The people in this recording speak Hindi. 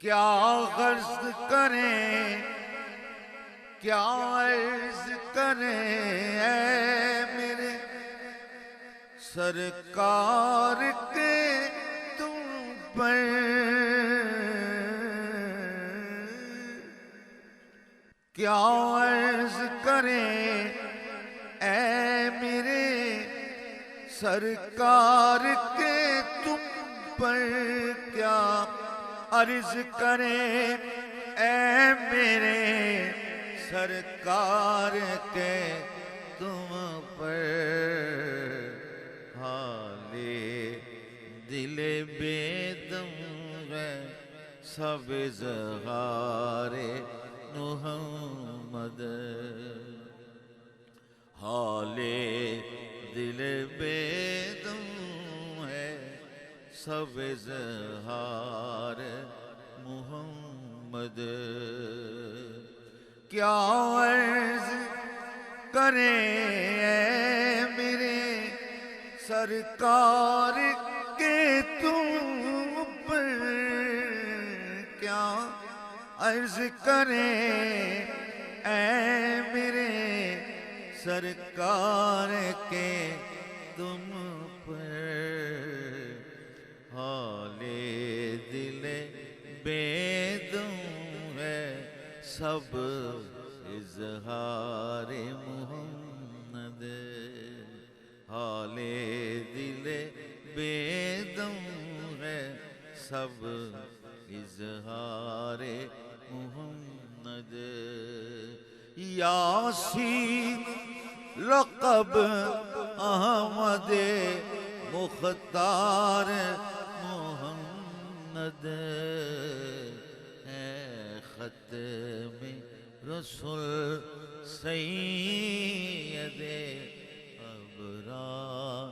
क्या गर्ज करें, क्या अर्ज करें ऐ मेरे सरकार के तुम पर। क्या अर्ज करें ऐ मेरे सरकार के तुम पर। क्या अर्ज करें ऐ मेरे सरकार के तुम पर। हाले दिले बेदम है सब इज़हारे मुहम्मद। हाले दिले बेदम है सब इज़हार मुहम्मद। क्या अर्ज करें ऐ मेरे सरकार के तुम पर। क्या अर्ज करें ऐ मेरे सरकार के तुम पर। हाले दिले बेदम है सब इज़हारे मुहम्मद। हाले दिले बेदम है सब इज़हारे मुहम्मद। यासीन लक़ब अहमद मुख्तार मुहम्मद। ख़त्म रसूल सैयदे अबरार